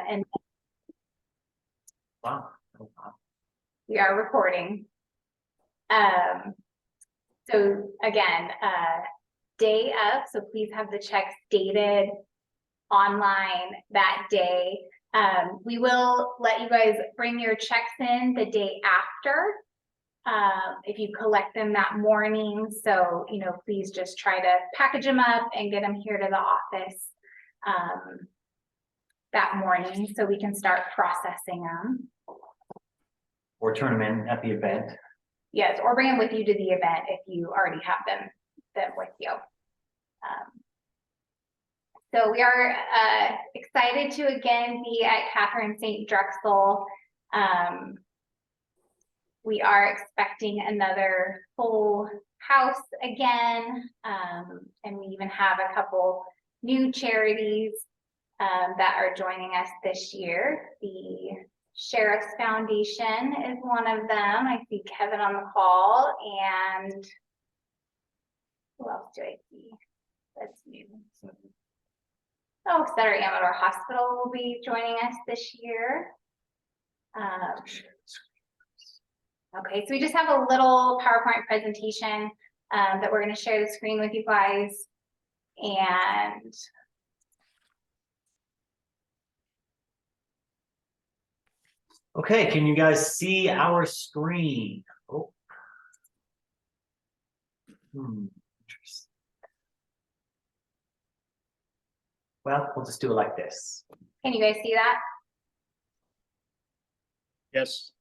And Wow. Oh, wow. we are recording. So again, day of, so please have the checks dated online that day. We will let you guys bring your checks in the day after, if you collect them that morning. So, you know, please just try to package them up and get them here to the office that morning so we can start processing them. Or turn them in at the event. Yes, or bring them with you to the event if you already have them with you. So we are excited to again be at Catherine St. Drexel. We are expecting another full house again, and we even have a couple new charities that are joining us this year. The Sheriff's Foundation is one of them. I see Kevin on the call, and who else do I see that's new? Oh, Sutter Amador Hospital will be joining us this year. Okay, so we just have a little PowerPoint presentation that we're going to share the screen with you guys. And Okay, can you guys see our screen? Oh. Interesting. Well, we'll just do it like this. can you guys see that? Yes.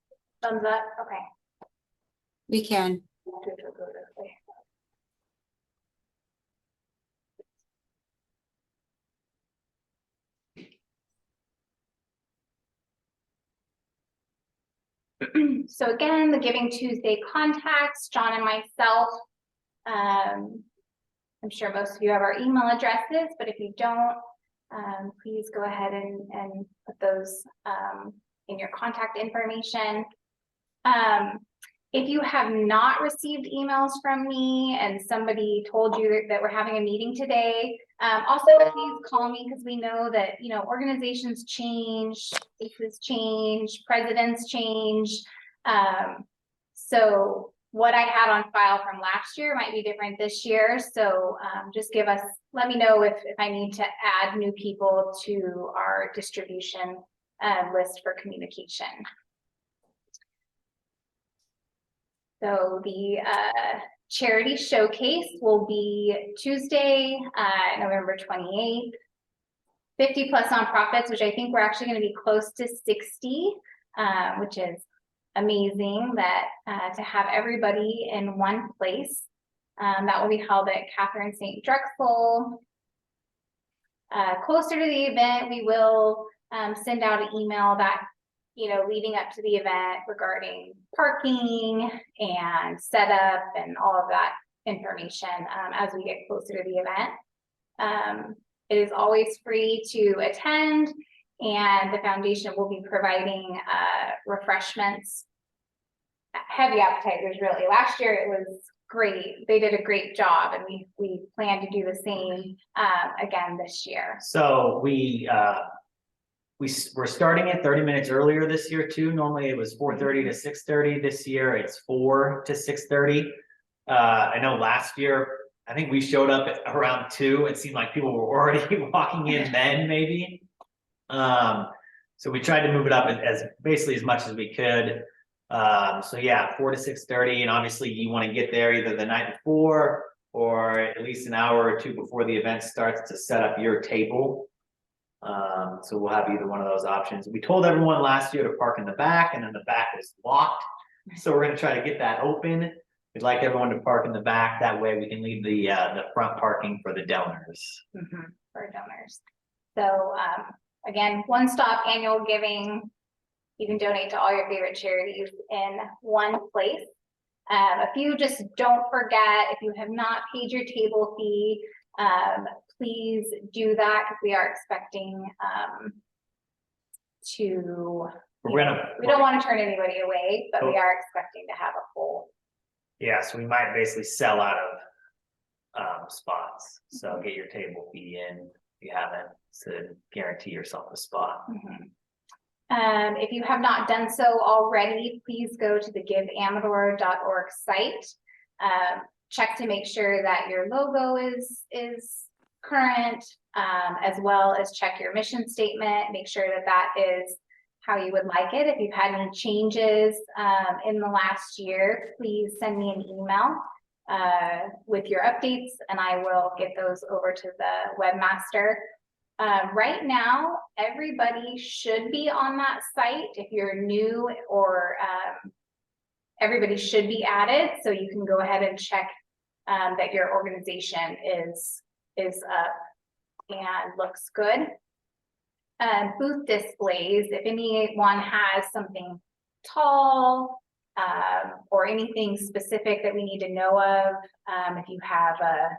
Thumbs up, okay. We can. So again, the Giving Tuesday contacts, John and myself. I'm sure most of you have our email addresses, but if you don't, please go ahead and put those in your contact information. If you have not received emails from me and somebody told you that we're having a meeting today, also please call me, because we know that, you know, organizations change, faces change, presidents change. So what I had on file from last year might be different this year. So just let me know if I need to add new people to our distribution list for communication. So the charity showcase will be Tuesday, November 28th. 50 plus nonprofits, which I think we're actually going to be close to 60, which is amazing that to have everybody in one place. That will be held at Catherine St. Drexel. Closer to the event, we will send out an email that, you know, leading up to the event regarding parking and setup and all of that information as we get closer to the event. It is always free to attend, and the foundation will be providing refreshments. Heavy appetizers, really. Last year it was great. They did a great job, and we plan to do the same again this year. So we're starting at 30 minutes earlier this year too. Normally it was 4:30 to 6:30. This year it's 4 to 6:30. I know last year, I think we showed up at around 2. It seemed like people were already walking in then, maybe. So we tried to move it up as basically as much as we could. So yeah, 4 to 6:30, and obviously you want to get there either the night before or at least an hour or two before the event starts to set up your table. So we'll have either one of those options. We told everyone last year to park in the back, and then the back was locked. So we're going to try to get that open. We'd like everyone to park in the back. That way we can leave the front parking for the donors. For donors. So again, one-stop annual giving. You can donate to all your favorite charities in one place. If you just don't forget, if you have not paid your table fee, please do that, because we are expecting we don't want to turn anybody away, but we are expecting to have a full. Yeah, so we might basically sell out of spots. So get your table fee in If you haven't, to guarantee yourself a spot. If you have not done so already, please go to the giveamador.org site. Check to make sure that your logo is current, as well as check your mission statement, make sure that that is how you would like it. If you've had any changes in the last year, please send me an email with your updates, and I will get those over to the webmaster. Right now, everybody should be on that site. If you're new, or everybody should be added, so you can go ahead and check that your organization is up and looks good. Booth displays, if anyone has something tall or anything specific that we need to know of, if you have a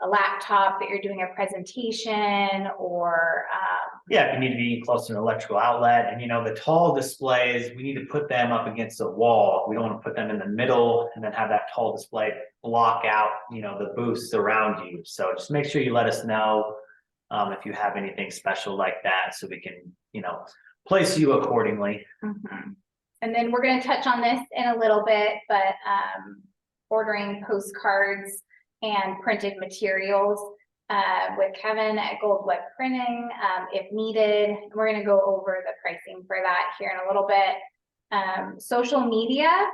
laptop that you're doing a presentation, or Yeah, if you need to be close to an electrical outlet, and the tall displays, we need to put them up against a wall. We don't want to put them in the middle and then have that tall display block out, the booths around you. So just make sure you let us know if you have anything special like that, so we can, place you accordingly. And then we're going to touch on this in a little bit, but ordering postcards and printed materials with Kevin at Gold Web Printing, if needed. We're going to go over the pricing for that here in a little bit. Social media,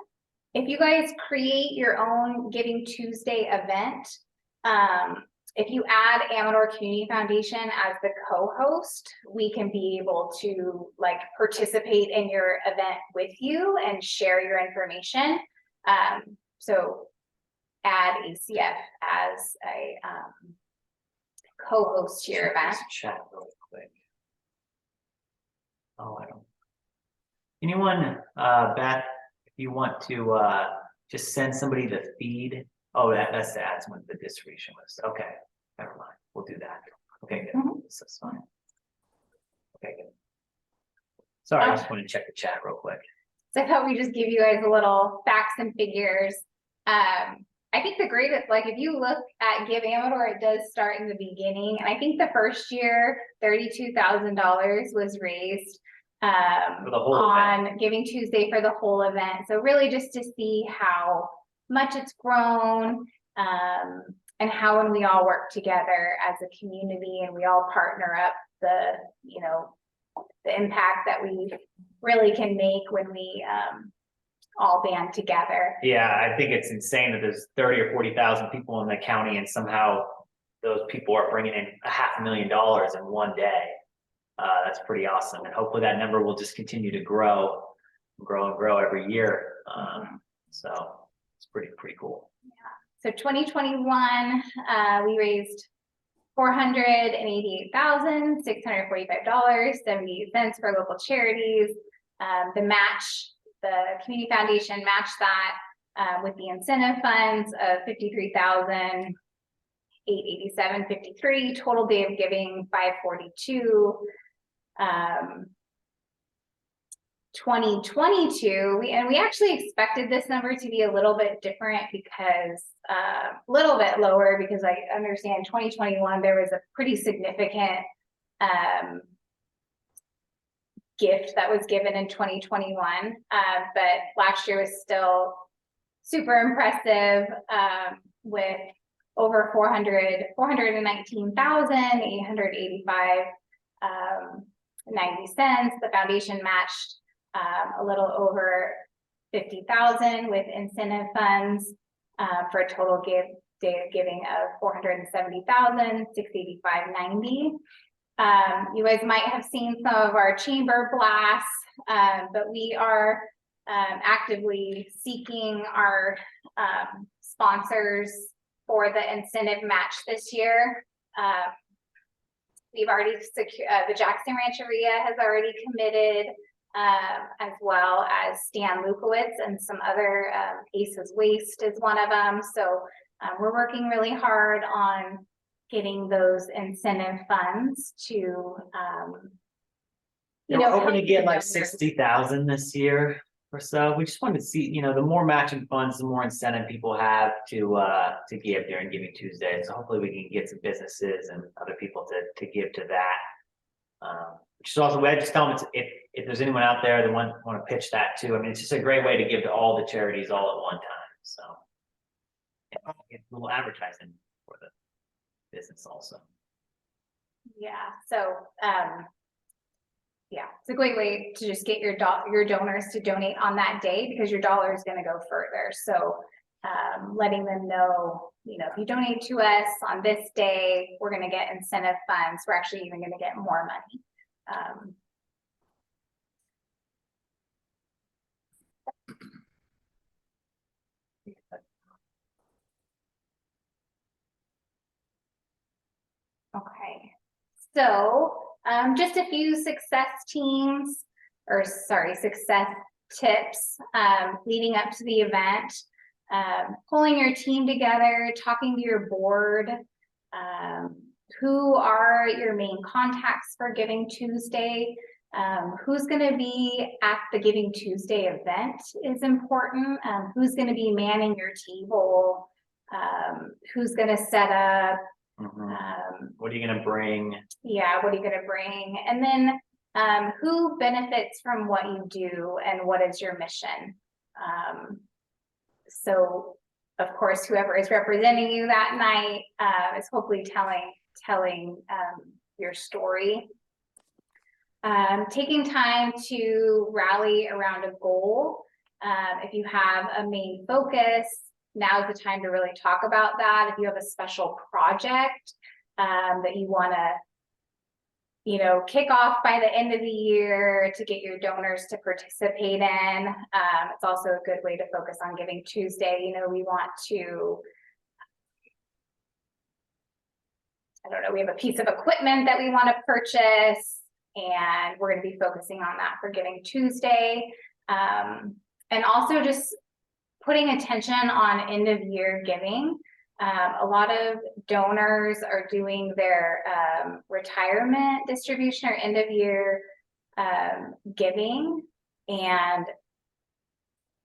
if you guys create your own Giving Tuesday event, if you add Amador Community Foundation as the co-host, we can be able to participate in your event with you and share your information. So add ACF as a co-host to your Check event. this Chat really quick. Oh, I don't. Anyone, Beth, if you want to just send somebody the feed. Oh, that's the ads with the distribution list. Okay, never mind. We'll do that. Okay, good. This is fine. Okay, good. Sorry, I just wanted to check the chat real quick. So I thought we just give you guys a little facts and figures. I think the greatest, if you look at Give Amador, it does start in the beginning. And I think the first year, $32,000 was raised For the whole on Giving Tuesday for the whole event. So really just to see how much it's grown, and how when we all work together as a community and we all partner up, the impact that we really can make when we all band together. Yeah, I think it's insane that there's 30 or 40,000 people in the county, and somehow those people are bringing in $500,000 in one day. That's pretty awesome, and hopefully that number will just continue to grow every year. So it's pretty cool. So 2021, we raised $488,645.78 for local charities. The Community Foundation matched that with the incentive funds of $53,887.53. Total day of giving 542. 2022, we actually expected this number to be a little bit different, because a little bit lower, because I understand 2021 there was a pretty significant gift that was given in 2021, but last year was still super impressive, with over 419,885.90 cents. The foundation matched a little over 50,000 with incentive funds, for a total day of giving of 470,685.90. You guys might have seen some of our chamber blasts, but we are actively seeking our sponsors for the incentive match this year. We've already secured, the Jackson Rancheria has already committed, as well as Stan Lukowitz and some other, Aces Waste is one of them. So we're working really hard on getting those incentive funds to, We're hoping to get like 60,000 this year. So we just wanted to see, the more matching funds, the more incentive people have to give during Giving Tuesday. So hopefully we can get some businesses and other people to give to that. Which is also, I just tell them if there's anyone out there that want to pitch that too. I mean, it's just a great way to give to all the charities all at one time. So get a little advertising for the business also. Yeah, so, yeah, it's a great way to just get your donors to donate on that day because your dollar is gonna go further. So, letting them know, if you donate to us on this day, we're gonna get incentive funds. We're actually even gonna get more money. Okay, so just a few success tips leading up to the event. Pulling your team together, talking to your board. Who are your main contacts for Giving Tuesday? Who's going to be at the Giving Tuesday event is important. Who's going to be manning your table? Who's going to set up? What are you going to bring? Yeah, what are you going to bring? And then who benefits from what you do and what is your mission? So of course, whoever is representing you that night is hopefully telling your story. Taking time to rally around a goal. If you have a main focus, now's the time to really talk about that. If you have a special project that you want to, kick off by the end of the year to get your donors to participate in, it's also a good way to focus on Giving Tuesday. We want to, we have a piece of equipment that we want to purchase, and we're going to be focusing on that for Giving Tuesday. And also just putting attention on end of year giving. A lot of donors are doing their retirement distribution or end of year giving and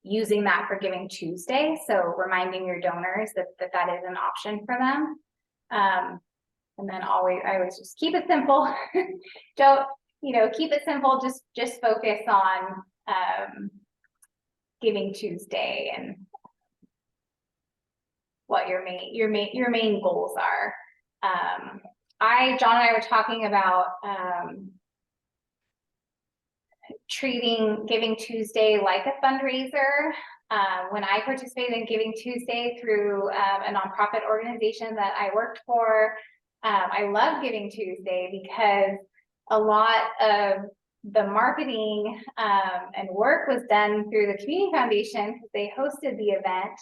using that for Giving Tuesday. So reminding your donors that is an option for them. And then I always just keep it simple. Don't, keep it simple. Just focus on Giving Tuesday and what your main goals are. John and I were talking about treating Giving Tuesday like a fundraiser. When I participated in Giving Tuesday through a nonprofit organization that I worked for, I love Giving Tuesday because a lot of the marketing and work was done through the Community Foundation because they hosted the event.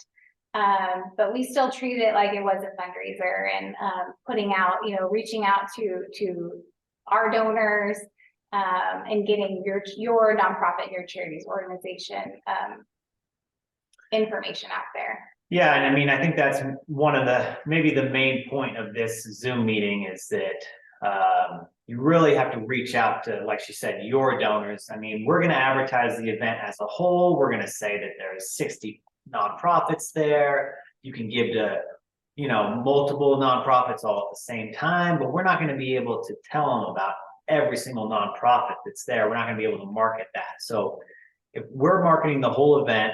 But we still treated it like it was a fundraiser and putting out, reaching out to our donors and getting your nonprofit, your charities organization information out there. Yeah, and I mean, I think that's one of maybe the main point of this Zoom meeting is that you really have to reach out to, like she said, your donors. I mean, we're going to advertise the event as a whole. We're going to say that there's 60 nonprofits there. You can give to, multiple nonprofits all at the same time, but we're not going to be able to tell them about every single nonprofit that's there. We're not going to be able to market that. So if we're marketing the whole event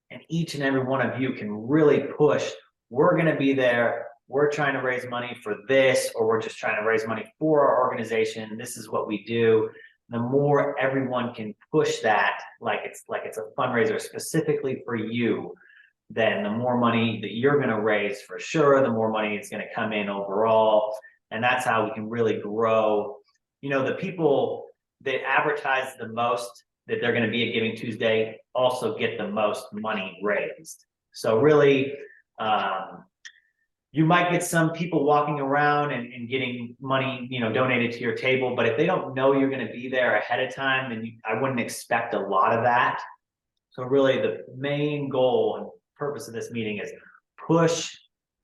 and each and every one of you can really push, we're going to be there. We're trying to raise money for this, or we're just trying to raise money for our organization. This is what we do. The more everyone can push that, like it's a fundraiser specifically for you, then the more money that you're going to raise for sure, the more money it's going to come in overall. And that's how we can really grow. The people that advertise the most that they're going to be at Giving Tuesday also get the most money raised. So really, you might get some people walking around and getting money, donated to your table, but if they don't know you're going to be there ahead of time, then I wouldn't expect a lot of that. So really the main goal and purpose of this meeting is push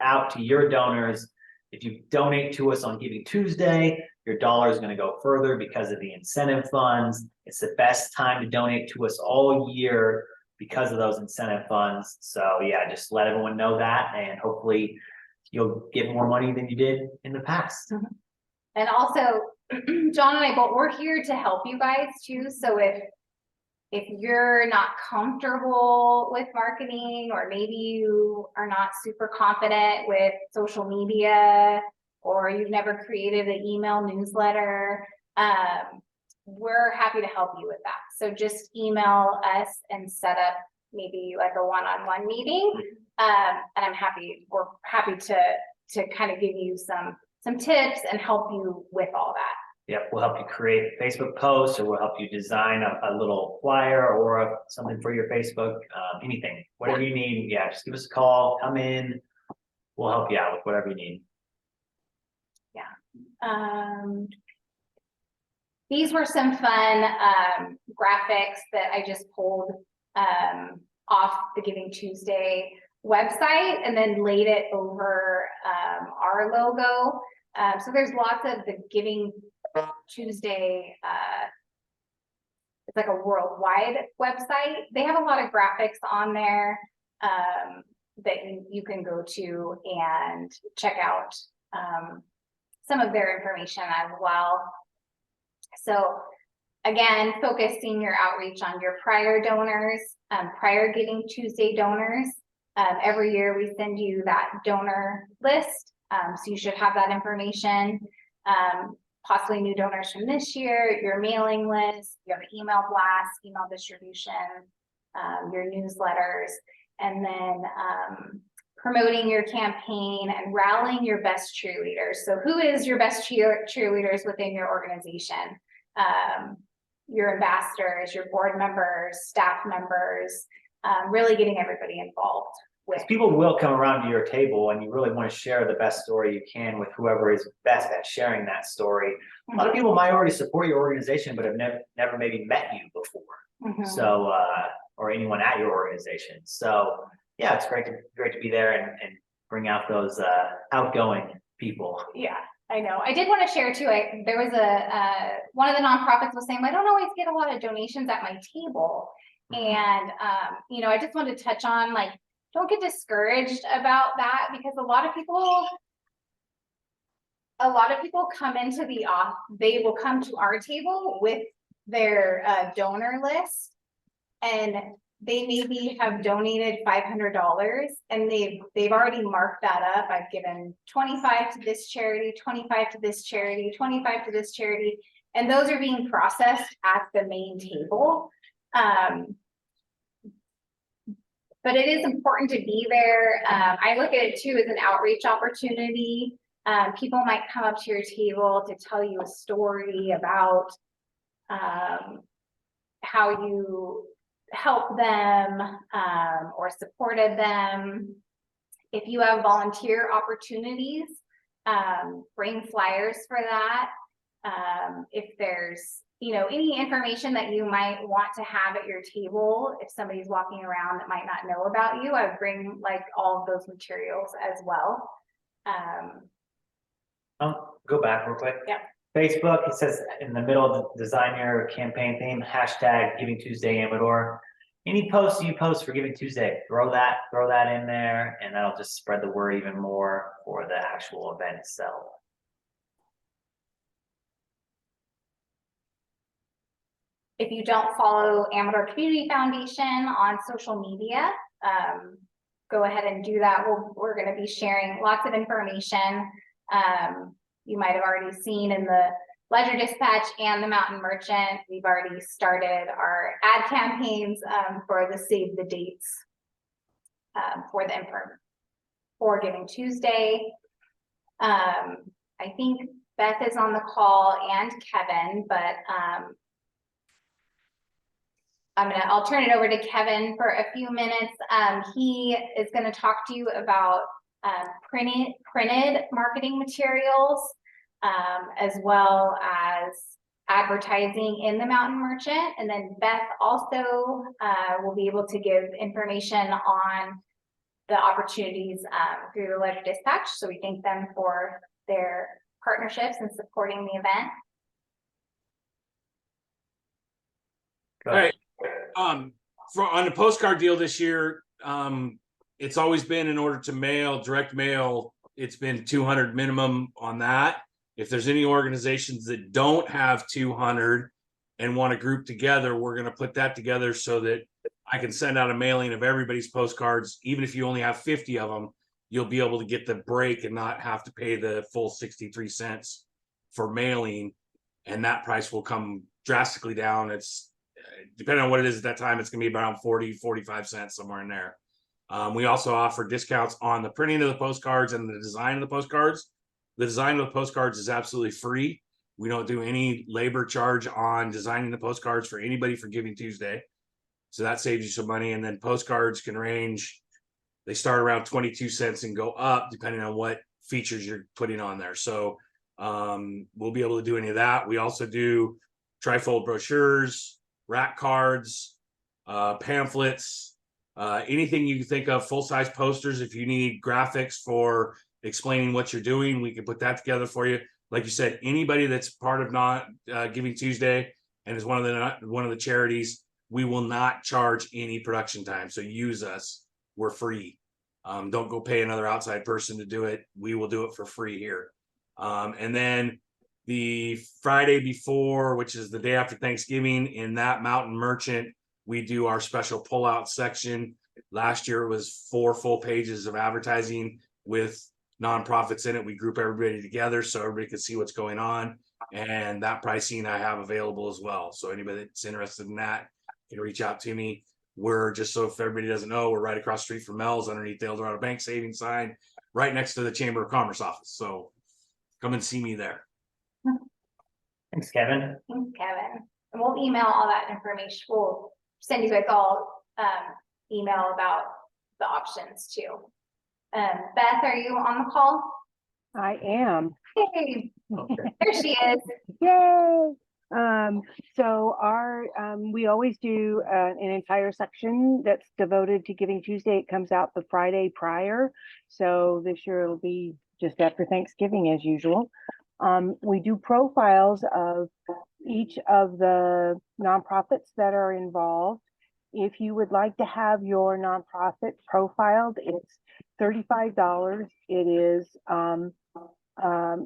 out to your donors. If you donate to us on Giving Tuesday, your dollar is gonna go further because of the incentive funds. It's the best time to donate to us all year because of those incentive funds. So yeah, just let everyone know that, and hopefully you'll get more money than you did in the past. And also, John and I both, we're here to help you guys too. So if you're not comfortable with marketing, or maybe you are not super confident with social media, or you've never created an email newsletter, we're happy to help you with that. So just email us and set up maybe like a one-on-one meeting. And we're happy to kind of give you some tips and help you with all that. Yep, we'll help you create Facebook posts, or we'll help you design a little flyer or something for your Facebook, anything, whatever you need. Yeah, just give us a call, come in. We'll help you out with whatever you need. These were some fun graphics that I just pulled off the Giving Tuesday website and then laid it over our logo. So there's lots of the Giving Tuesday, it's like a worldwide website. They have a lot of graphics on there that you can go to and check out some of their information as well. So again, focusing your outreach on your prior donors, prior Giving Tuesday donors. Every year we send you that donor list. So you should have that information, possibly new donors from this year, your mailing list, your email blast, email distribution, your newsletters, and then promoting your campaign and rallying your best cheerleaders. So who is your best cheerleaders within your organization? Your ambassadors, your board members, staff members, really getting everybody involved. Because people will come around to your table, and you really want to share the best story you can with whoever is best at sharing that story. A lot of people might already support your organization, but have never maybe met you before. So, or anyone at your organization. So yeah, it's great to be there and bring out those outgoing people. Yeah, I know. I did want to share too. There was one of the nonprofits was saying, I don't always get a lot of donations at my table. And I just wanted to touch on, like, don't get discouraged about that, because a lot of people come into they will come to our table with their donor list, and they maybe have donated $500, and they've already marked that up. I've given 25 to this charity, 25 to this charity, 25 to this charity, and those are being processed at the main table. But it is important to be there. I look at it too as an outreach opportunity. People might come up to your table to tell you a story about how you help them or supported them. If you have volunteer opportunities, bring flyers for that. If there's any information that you might want to have at your table, if somebody's walking around that might not know about you, I would bring like all of those materials as well. Go back real quick. Yep. Facebook, it says in the middle of the design your campaign theme, hashtag Giving Tuesday Amador. Any posts you post for Giving Tuesday, throw that in there, and that'll just spread the word even more for the actual event itself. If you don't follow Amador Community Foundation on social media, go ahead and do that. We're going to be sharing lots of information. You might have already seen in the Ledger Dispatch and the Mountain Merchant, we've already started our ad campaigns for the Save the Dates for Giving Tuesday. I think Beth is on the call and Kevin, but I'll turn it over to Kevin for a few minutes. He is going to talk to you about printed marketing materials, as well as advertising in the Mountain Merchant. And then Beth also will be able to give information on the opportunities through the Ledger Dispatch. So we thank them for their partnerships and supporting the event. Go All ahead. right, on the postcard deal this year, it's always been in order to mail, direct mail, it's been 200 minimum on that. If there's any organizations that don't have 200 and want to group together, we're going to put that together so that I can send out a mailing of everybody's postcards. Even if you only have 50 of them, you'll be able to get the break and not have to pay the full 63 cents for mailing. And that price will come drastically down. It's depending on what it is at that time, it's going to be around 40, 45 cents, somewhere in there. We also offer discounts on the printing of the postcards and the design of the postcards. The design of the postcards is absolutely free. We don't do any labor charge on designing the postcards for anybody for Giving Tuesday. So that saves you some money. And then postcards can range, they start around 22 cents and go up depending on what features you're putting on there. So we'll be able to do any of that. We also do trifold brochures, rack cards, pamphlets, anything you can think of, full-size posters. If you need graphics for explaining what you're doing, we can put that together for you. Like you said, anybody that's part of not Giving Tuesday and is one of the charities, we will not charge any production time. So use us, we're free. Don't go pay another outside person to do it. We will do it for free here. And then the Friday before, which is the day after Thanksgiving, in that Mountain Merchant, we do our special pullout section. Last year it was 4 full pages of advertising with nonprofits in it. We group everybody together so everybody can see what's going on. And that pricing I have available as well. So anybody that's interested in that can reach out to me. We're just, so if everybody doesn't know, we're right across the street from Mel's underneath the Eldorado Bank savings sign, right next to the Chamber of Commerce office. So come and see me there. Thanks, Kevin. Thanks, Kevin. And we'll email all that information. We'll send you guys all email about the options too. Beth, are you on the call? I am. Hey, Okay. there she is. Yay! So we always do an entire section that's devoted to Giving Tuesday. It comes out the Friday prior. So this year it'll be just after Thanksgiving as usual. We do profiles of each of the nonprofits that are involved. If you would like to have your nonprofit profiled, it's $35. It is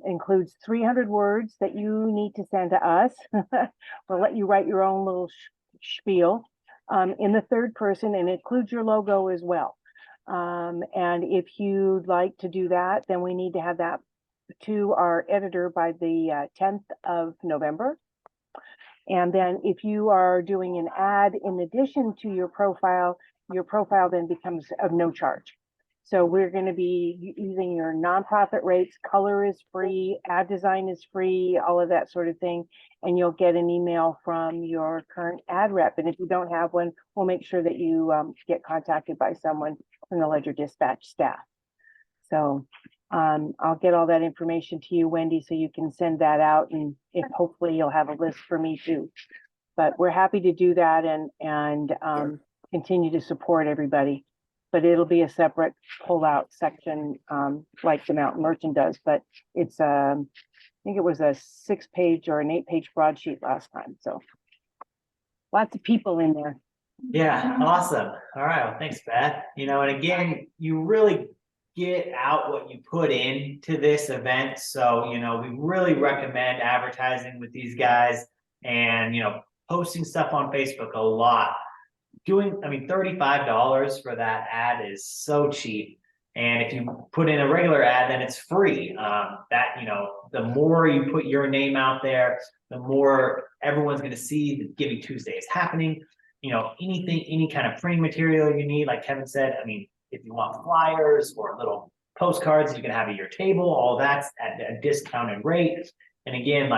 includes 300 words that you need to send to us. We'll let you write your own little spiel in the third person, and includes your logo as well. And if you'd like to do that, then we need to have that to our editor by the 10th of November. And then if you are doing an ad in addition to your profile then becomes of no charge. So we're going to be using your nonprofit rates. Color is free, ad design is free, all of that sort of thing. And you'll get an email from your current ad rep. And if you don't have one, we'll make sure that you get contacted by someone from the Ledger Dispatch staff. So I'll get all that information to you, Wendy, so you can send that out, and if hopefully you'll have a list for me too. But we're happy to do that and continue to support everybody. But it'll be a separate pull-out section like the Mountain Merchant does. But it's I think it was a 6-page or an 8-page broadsheet last time. So lots of people in there. Yeah, awesome. All right, well, thanks, Beth. And again, you really get out what you put into this event. So, we really recommend advertising with these guys and, posting stuff on Facebook a lot. $35 for that ad is so cheap. And if you put in a regular ad, then it's free. The more you put your name out there, the more everyone's going to see that Giving Tuesday is happening. Any kind of printing material you need, like Kevin said, if you want flyers or little postcards you can have at your table, all that's at a discounted rate. And again,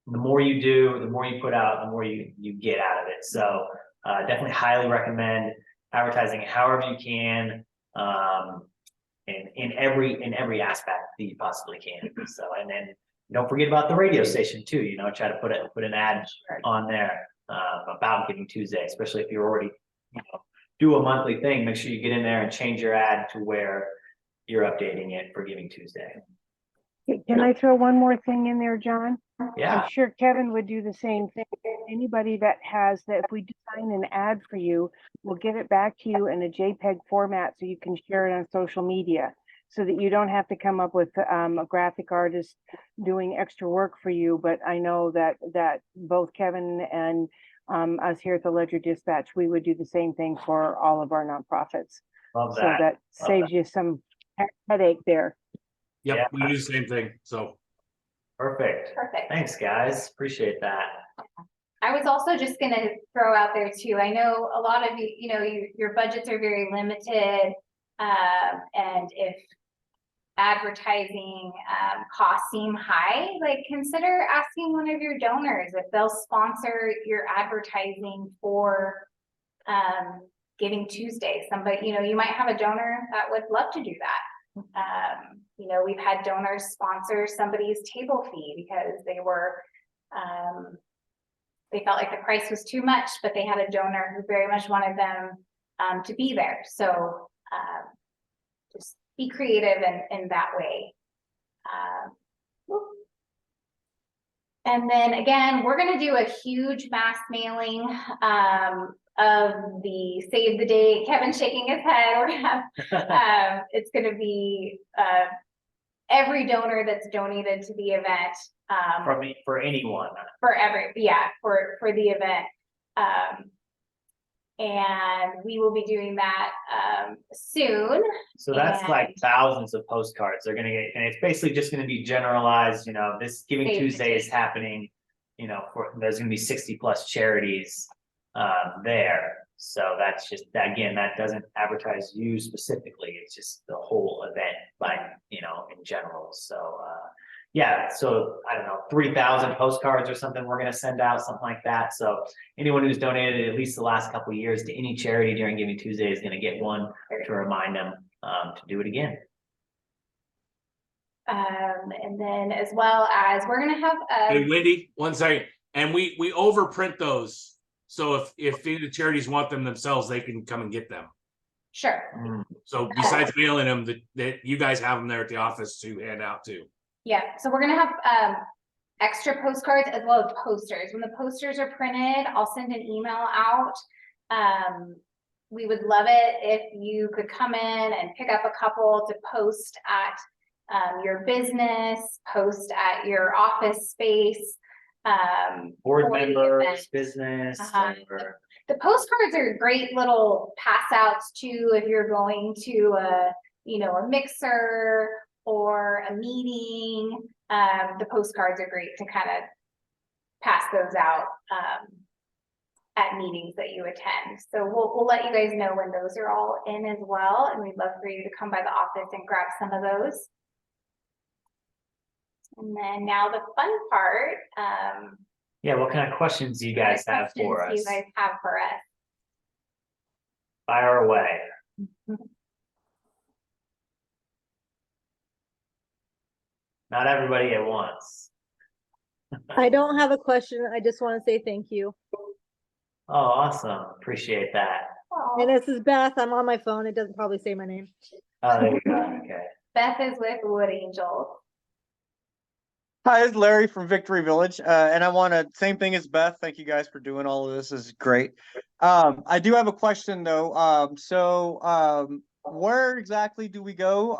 the more you do, the more you put out, the more you get out of it. So definitely highly recommend advertising however you can, in every aspect that you possibly can. So, and then don't forget about the radio station too. Try to put an ad on there about Giving Tuesday, especially if you're already do a monthly thing. Make sure you get in there and change your ad to where you're updating it for Giving Tuesday. Can I throw one more thing in there, John? Yeah, I'm sure Kevin would do the same thing. Anybody that has that, if we design an ad for you, we'll get it back to you in a JPEG format so you can share it on social media. So that you don't have to come up with a graphic artist doing extra work for you. But I know that both Kevin and us here at the Ledger Dispatch, we would do the same thing for all of our nonprofits. love So that. that saves you some headache there. Yep, Yeah. we do the same thing, so. Perfect. Perfect. Thanks, guys. Appreciate that. I was also just gonna throw out there too, I know a lot of you, your budgets are very limited. And if advertising, costs seem high, like consider asking one of your donors if they'll sponsor your advertising for, Giving Tuesday. Somebody, you might have a donor that would love to do that. We've had donors sponsor somebody's table fee because they felt like the price was too much, but they had a donor who very much wanted them to be there. So just be creative in that way. And then again, we're gonna do a huge mass mailing of the Save the Date. Kevin's shaking his head. We're gonna have, it's gonna be every donor that's donated to the event. For anyone. For the event. And we will be doing that soon. So that's like And- thousands of postcards they're gonna get, and it's basically just gonna be generalized, this Giving Save the Tuesday is Date. happening. There's gonna be 60+ charities there. So that's just, again, that doesn't advertise you specifically, it's just the whole event, like, in general, so yeah, so I don't know, 3,000 postcards or something we're gonna send out, something like that. So anyone who's donated at least the last couple of years to any charity during Giving Tuesday is gonna get one to remind them to do it again. And then as well as we're gonna have Hey, Wendy, one second, and we overprint those. So if any of the charities want them themselves, they can come and get them. sure. So besides mailing them, that you guys have them there at the office to hand out too. Yeah, so we're gonna have extra postcards as well as posters. When the posters are printed, I'll send an email out. We would love it if you could come in and pick up a couple to post at your business, post at your office space. Board for the members, event. business, or The postcards are great little pass outs too, if you're going to a mixer or a meeting. The postcards are great to kind of pass those out at meetings that you attend. So we'll let you guys know when those are all in as well, and we'd love for you to come by the office and grab some of those. And then now the fun part. yeah, what kind of questions do you guys what have for questions us? do you guys have for us? Fire away. Not everybody at once. I don't have a question. I just want to say thank you. Oh, awesome. Appreciate that. And this is Beth. I'm on my phone. It doesn't probably say my name. Oh, there you go. Okay. Beth is with Wood Angels. Hi, it's Larry from Victory Village, and I want to, same thing as Beth. Thank you guys for doing all of this. This is great. I do have a question though. Where exactly do we go?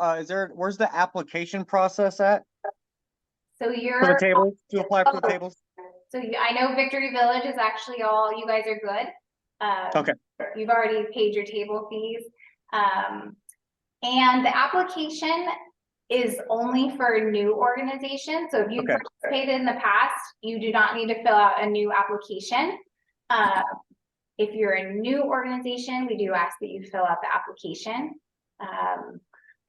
Where's the application process at So for you're. the tables, to apply for the tables? So I know Victory Village is actually all, you guys are good. Okay. You've already paid your table fees. And the application is only for new organizations. So if you Okay. participated in the past, you do not need to fill out a new application. If you're a new organization, we do ask that you fill out the application.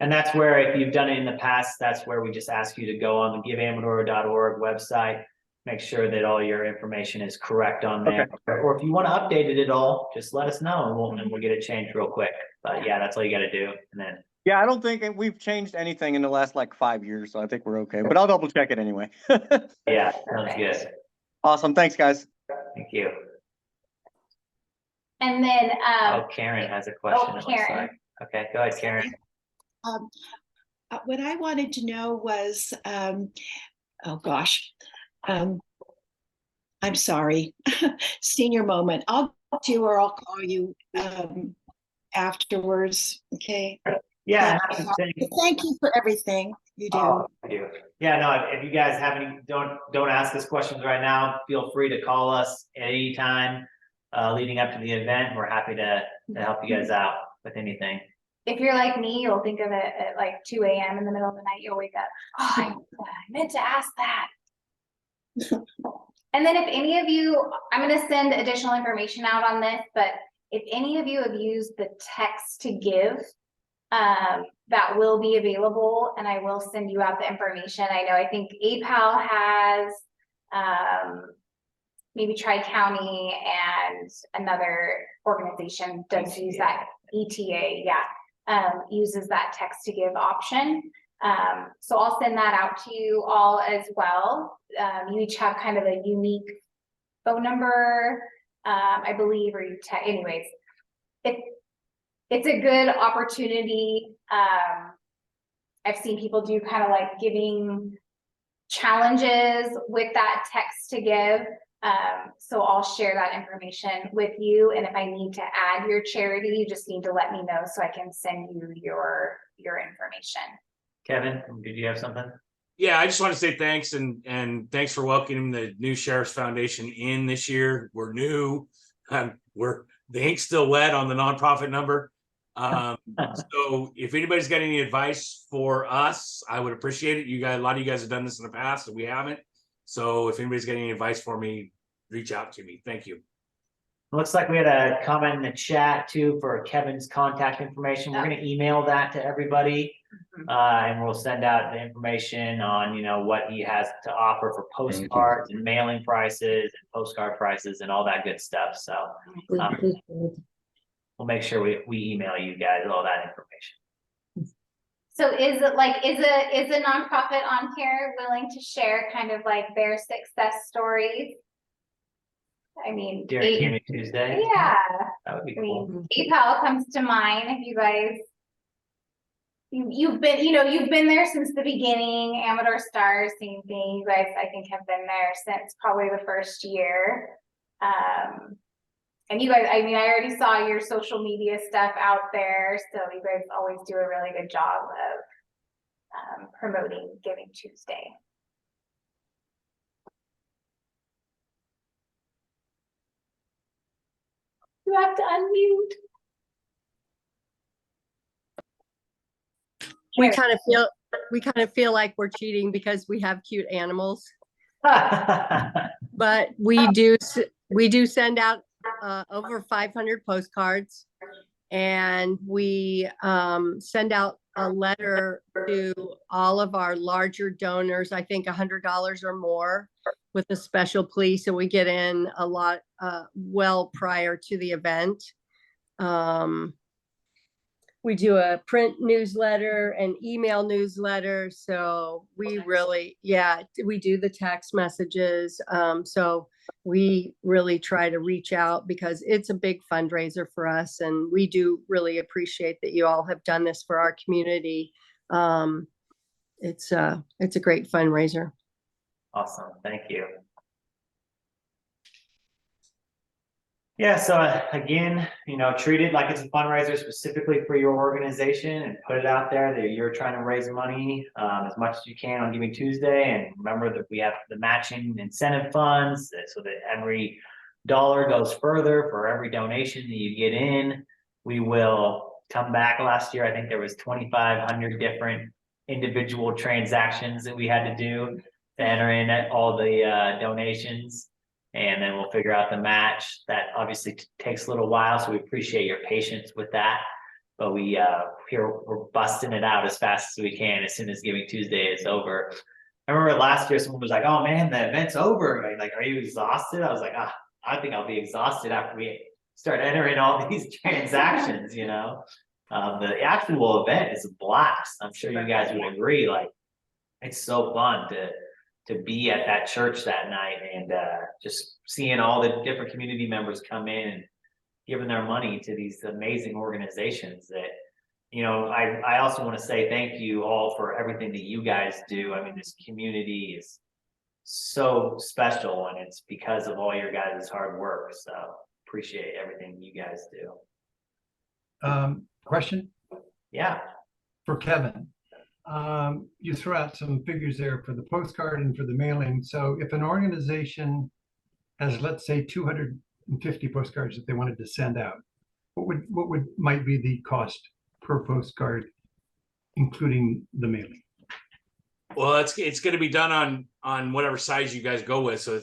And that's where, if you've done it in the past, that's where we just ask you to go on the giveamador.org website. Make sure that all your information is correct on there. Or if you want to update it at all, just let us know and we'll get it changed real quick. But yeah, that's all you got to do. And then, Yeah, I don't think we've changed anything in the last like 5 years, so I think we're okay. But I'll double check it anyway. yeah, sounds good. Awesome, thanks, guys. Thank you. And then, Oh, Karen has a question. It looks Karen. like. Okay, go ahead, Karen. what I wanted to know was, oh gosh, I'm sorry, senior moment. I'll talk to you or I'll call you afterwards. Okay. Yeah. Thank you for everything you do. Oh, thank you. Yeah, no, if you guys have any, don't ask us questions right now. Feel free to call us anytime leading up to the event. We're happy to help you guys out with anything. If you're like me, you'll think of it at like 2 a.m. in the middle of the night, you'll wake up, oh, I meant to ask that. And then if any of you, I'm gonna send additional information out on this, but if any of you have used the text to give, that will be available, and I will send you out the information. I know, I think APAL has, maybe Tri-County and another organization does use that, ETA, yeah, uses that text to give option. So I'll send that out to you all as well. You each have kind of a unique phone number, I believe, or you text, anyways. It's a good opportunity. I've seen people do kind of like giving challenges with that text to give. So I'll share that information with you. And if I need to add your charity, you just need to let me know so I can send you your information. Kevin, did you have something? Yeah, I just want to say thanks and thanks for welcoming the new Sheriff's Foundation in this year. We're new. The ink's still wet on the nonprofit number. So if anybody's got any advice for us, I would appreciate it. A lot of you guys have done this in the past and we haven't. So if anybody's got any advice for me, reach out to me. Thank you. Looks like we had a comment in the chat too for Kevin's contact information. We're gonna email that to everybody. And we'll send out the information on, what he has to offer for postcards and mailing prices and postcard prices and all that good stuff. So we'll make sure we email you guys all that information. So is a nonprofit on here willing to share kind of like their success stories? I mean, During Giving Tuesday? Yeah. That would be I cool. mean, PayPal comes to mind if you guys, you've been there since the beginning. Amador Stars, same thing. You guys, I think, have been there since probably the first year. And you guys, I mean, I already saw your social media stuff out there, so you guys always do a really good job of promoting Giving Tuesday. You have to unmute. We kind of feel like we're cheating because we have cute animals, but we do send out over 500 postcards, and we send out a letter to all of our larger donors, I think $100 or more, with a special plea. So we get in a lot well prior to the event. We do a print newsletter and email newsletter. So we really, we do the text messages. So we really try to reach out because it's a big fundraiser for us. And we do really appreciate that you all have done this for our community. It's a great fundraiser. Awesome. Thank you. Yeah, so again, treat it like it's a fundraiser specifically for your organization and put it out there that you're trying to raise money as much as you can on Giving Tuesday. And remember that we have the matching incentive funds so that every dollar goes further for every donation that you get in. We will come back. Last year, I think there was 2,500 different individual transactions that we had to do to enter in all the donations. And then we'll figure out the match. That obviously takes a little while, so we appreciate your patience with that. But we're busting it out as fast as we can as soon as Giving Tuesday is over. I remember last year someone was like, "Oh man, the event's over. Like, are you exhausted?" I was like, I think I'll be exhausted after we start entering all these transactions. The actual event is a blast. I'm sure you guys would agree. Like, it's so fun to be at that church that night and just seeing all the different community members come in and giving their money to these amazing organizations that you know, I also want to say thank you all for everything that you guys do. I mean, this community is so special, and it's because of all your guys' hard work. So appreciate everything you guys do. Question Yeah. for Kevin. You threw out some figures there for the postcard and for the mailing. So if an organization has, let's say, 250 postcards that they wanted to send out, what might be the cost per postcard, including the mailing? Well, it's going to be done on whatever size you guys go with. So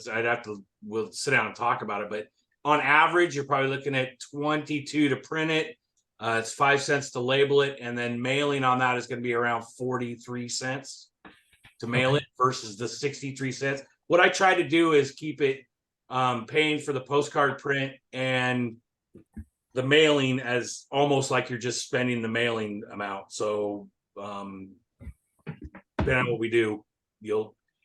we'll sit down and talk about it. But on average, you're probably looking at 22 to print it. It's 5 cents to label it, and then mailing on that is going to be around 43 cents to mail it versus the 63 cents. What I try to do is keep it paying for the postcard print and the mailing as almost like you're just spending the mailing amount. So depending on what we do,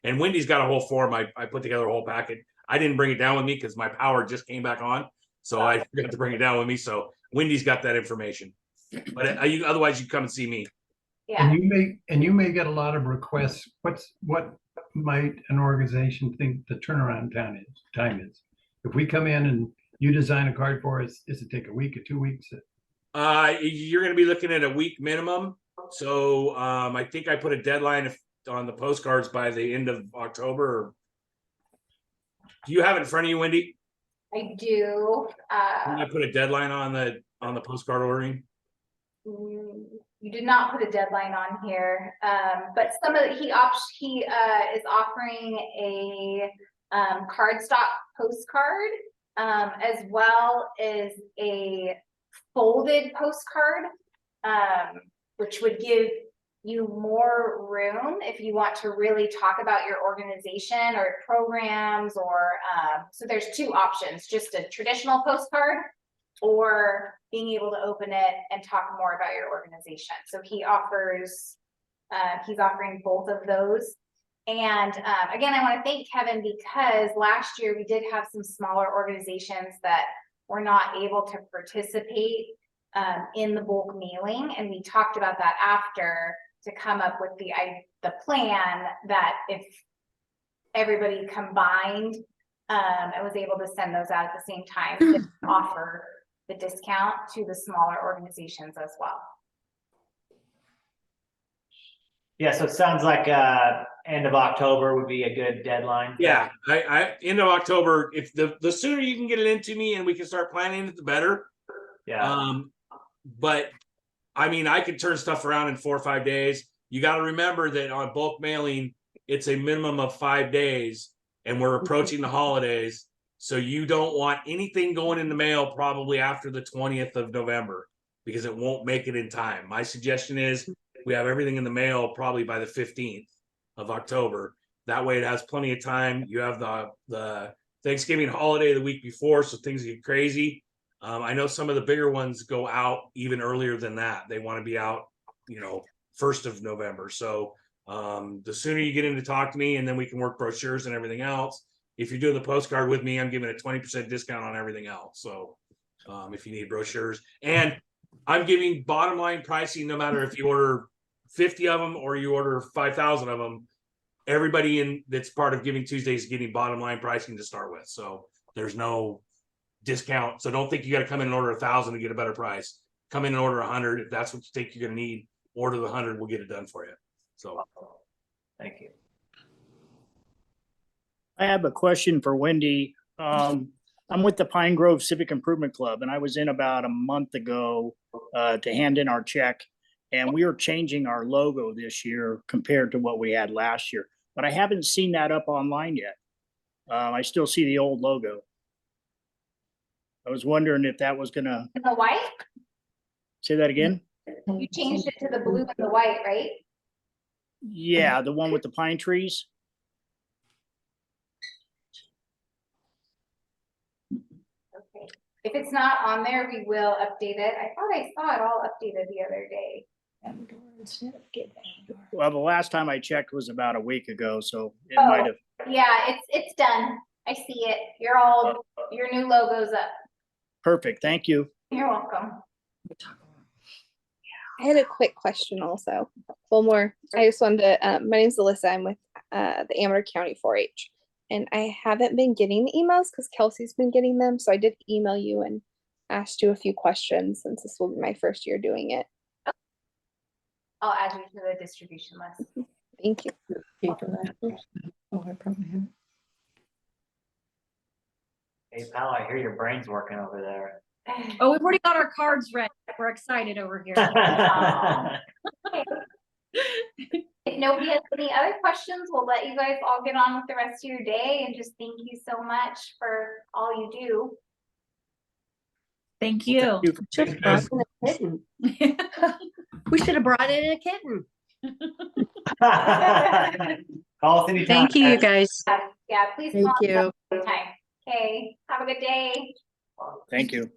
and Wendy's got a whole form. I put together a whole packet. I didn't bring it down with me because my power just came back on, so I forgot to bring it down with me. So Wendy's got that information, but otherwise you come and see me. Yeah. And you may get a lot of requests. What might an organization think the turnaround time is? If we come in and you design a card for us, does it take a week or 2 weeks? You're going to be looking at a week minimum. So I think I put a deadline on the postcards by the end of October. Do you have it in front of you, Wendy? I do. Can I put a deadline on the postcard ordering? You did not put a deadline on here, but some of he is offering a cardstock postcard, as well as a folded postcard, which would give you more room if you want to really talk about your organization or programs, or so there's two options: just a traditional postcard, or being able to open it and talk more about your organization. So he's offering both of those. And again, I want to thank Kevin, because last year we did have some smaller organizations that were not able to participate in the bulk mailing. And we talked about that after to come up with the plan that if everybody combined and was able to send those out at the same time, to offer the discount to the smaller organizations as well. Yeah, so it sounds like end of October would be a good deadline. Yeah, I end of October. If the sooner you can get it into me and we can start planning it, the better. Yeah. But I mean, I could turn stuff around in 4 or 5 days. You got to remember that on bulk mailing, it's a minimum of 5 days, and we're approaching the holidays. So you don't want anything going in the mail probably after the 20th of November, because it won't make it in time. My suggestion is we have everything in the mail probably by the 15th of October. That way it has plenty of time. You have the Thanksgiving holiday the week before, so things get crazy. I know some of the bigger ones go out even earlier than that. They want to be out, 1st of November. So the sooner you get in to talk to me, and then we can work brochures and everything else. If you're doing the postcard with me, I'm giving a 20% discount on everything else. So if you need brochures, and I'm giving bottom line pricing, no matter if you order 50 of them or you order 5,000 of them, everybody that's part of Giving Tuesday is getting bottom line pricing to start with. So there's no discount. So don't think you got to come in and order 1,000 to get a better price. Come in and order 100. If that's what you think you're going to need, order the 100. We'll get it done for you. So Thank you. I have a question for Wendy. I'm with the Pine Grove Civic Improvement Club, and I was in about a month ago to hand in our check, and we are changing our logo this year compared to what we had last year. But I haven't seen that up online yet. I still see the old logo. I was wondering if that was gonna The white? say that again. You changed it to the blue and the white, right? Yeah, the one with the pine trees. Okay. If it's not on there, we will update it. I thought I saw it all updated the other day. Well, the last time I checked was about a week ago, so it Oh. might have. Yeah, it's done. I see it. Your new logo's up. Perfect. Thank you. You're welcome. I had a quick question also. One more. I just wanted to, my name's Alyssa. I'm with the Amador County 4-H. And I haven't been getting the emails because Kelsey's been getting them. So I did email you and asked you a few questions since this will be my first year doing it. I'll add you to the distribution list. Thank you. Hey pal, I hear your brain's working over there. Oh, we've already got our cards ready. We're excited over here. If nobody has any other questions, we'll let you guys all get on with the rest of your day and just thank you so much for all you do. Thank you. Should have brought in a kitten. We should have brought in a kitten. Call us anytime. Thank you, you guys. Yeah, please. Thank call us you. anytime. Okay, have a good day. Thank you.